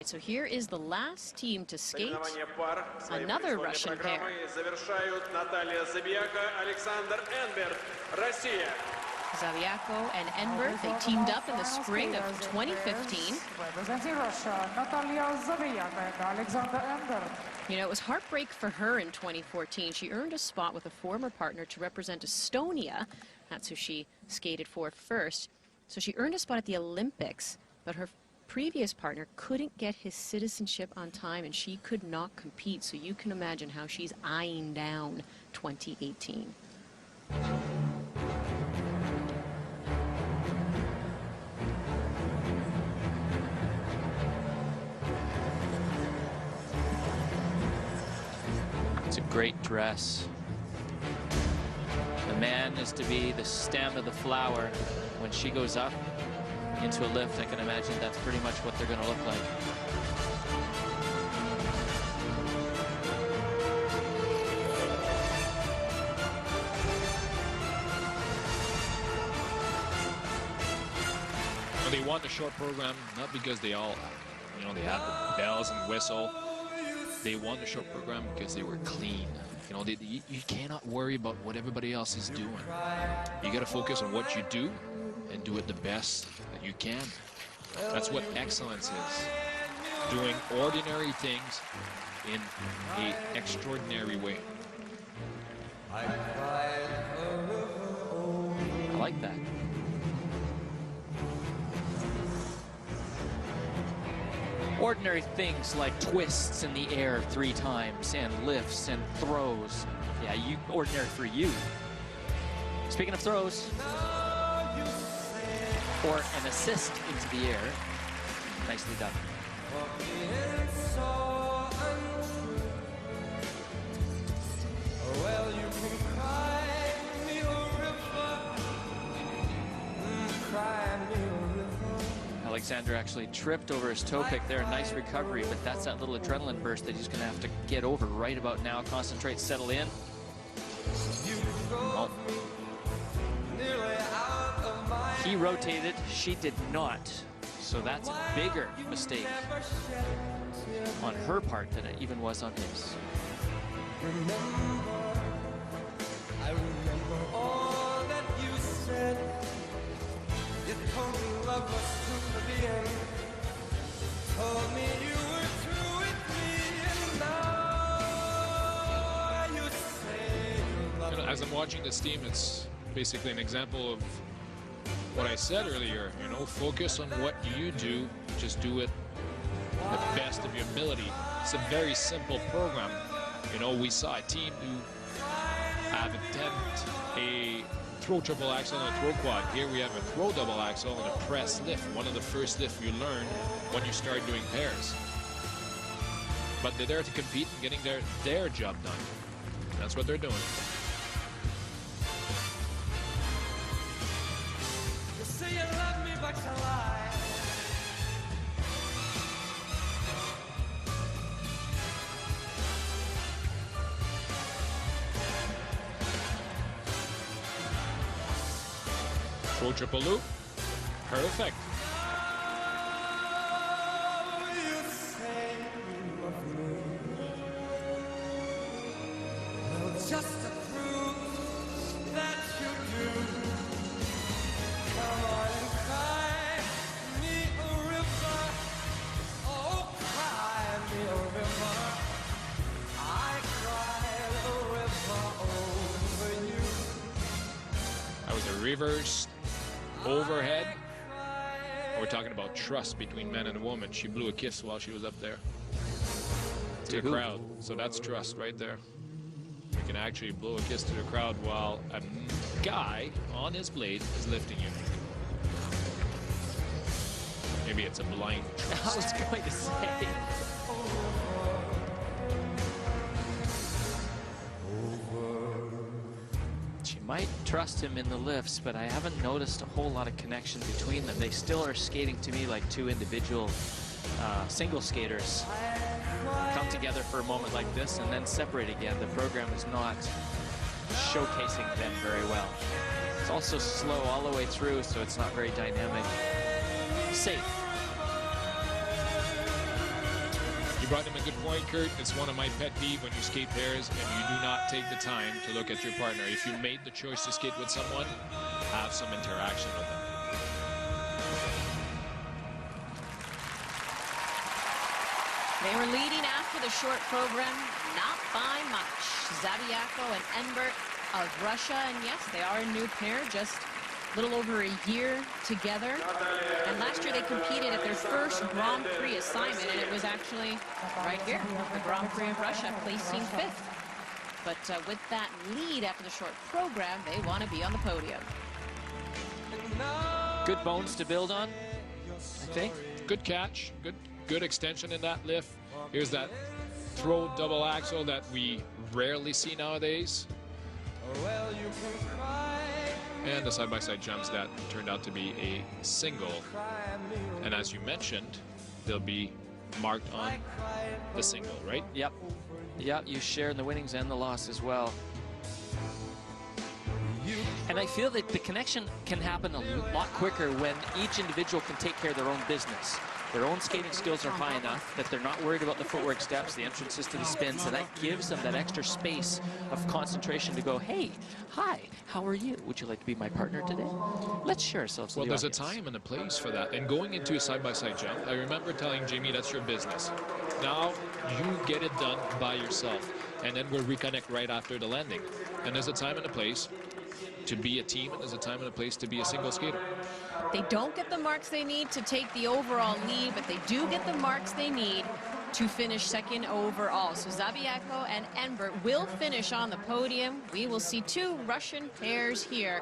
So here is the last team to skate, another Russian pair. Natalia ZABIIAKO, Alexander ENBERT, Russia. ZABIIAKO and ENBERT, they teamed up in the spring of 2015. Representing Russia, Natalia ZABIIAKO and Alexander ENBERT. You know, it was heartbreak for her in 2014. She earned a spot with a former partner to represent Estonia. That's who she skated for first. So she earned a spot at the Olympics, but her previous partner couldn't get his citizenship on time and she could not compete. So you can imagine how she's eyeing down 2018. It's a great dress. The man is to be the stem of the flower. When she goes up into a lift, I can imagine that's pretty much what they're going to look like. Well, they won the short program not because they all, they had the bells and whistle. They won the short program because they were clean. You cannot worry about what everybody else is doing. You got to focus on what you do and do it the best that you can. That's what excellence is. Doing ordinary things in an extraordinary way. I like that. Ordinary things like twists in the air 3 times and lifts and throws. Yeah, ordinary for you. Speaking of throws, or an assist into the air. Nicely done. Alexander actually tripped over his toe pick there. Nice recovery, but that's that little adrenaline burst that he's going to have to get over right about now. Concentrate, settle in. Oh. He rotated, she did not. So that's a bigger mistake on her part than it even was on his. I remember all that you said. You told me love was true to the end. Told me you were true with me, and now you say you love me. As I'm watching this team, it's basically an example of what I said earlier. Focus on what you do. Just do it the best of your ability. It's a very simple program. We saw a team who have attempt a throw triple axel and a throw quad. Here we have a throw double axel and a press lift. One of the first lifts you learn when you start doing pairs. But they're there to compete and getting their job done. That's what they're doing. You say you love me, but you lie. Throw triple loop. Perfect. You say you love me. Well, just to prove that you do, come on and cry me a river. Oh, cry me a river. I cried a river over you. That was a reverse overhead. We're talking about trust between man and a woman. She blew a kiss while she was up there to the crowd. So that's trust right there. You can actually blow a kiss to the crowd while a guy on his blade is lifting you. Maybe it's a blind trust. I was going to say. She might trust him in the lifts, but I haven't noticed a whole lot of connection between them. They still are skating to me like 2 individual single skaters. Come together for a moment like this and then separate again. The program is not showcasing them very well. It's also slow all the way through, so it's not very dynamic. Safe. You brought him a good point, Kurt. It's one of my pet peeves when you skate pairs and you do not take the time to look at your partner. If you made the choice to skate with someone, have some interaction with them. They were leading after the short program, not by much. ZABIIAKO and ENBERT of Russia, and yes, they are a new pair, just a little over a year together. And last year they competed at their first Grand Prix assignment, and it was actually right here, the Grand Prix of Russia, placing 5th. But with that lead after the short program, they want to be on the podium. Good bones to build on, I think. Good catch, good extension in that lift. Here's that throw double axel that we rarely see nowadays. And the side-by-side jumps that turned out to be a single. And as you mentioned, they'll be marked on the single, right? Yep. Yep, you share in the winnings and the loss as well. And I feel that the connection can happen a lot quicker when each individual can take care of their own business. Their own skating skills are high enough that they're not worried about the footwork steps, the entrances to the spins, so that gives them that extra space of concentration to go, hey, hi, how are you? Would you like to be my partner today? Let's share ourselves with the Well, there's audience. a time and a place for that. And going into a side-by-side jump, I remember telling Jamie, that's your business. Now you get it done by yourself. And then we'll reconnect right after the landing. And there's a time and a place to be a team, and there's a time and a place to be a single skater. They don't get the marks they need to take the overall lead, but they do get the marks they need to finish second overall. So ZABIIAKO and ENBERT will finish on the podium. We will see 2 Russian pairs here.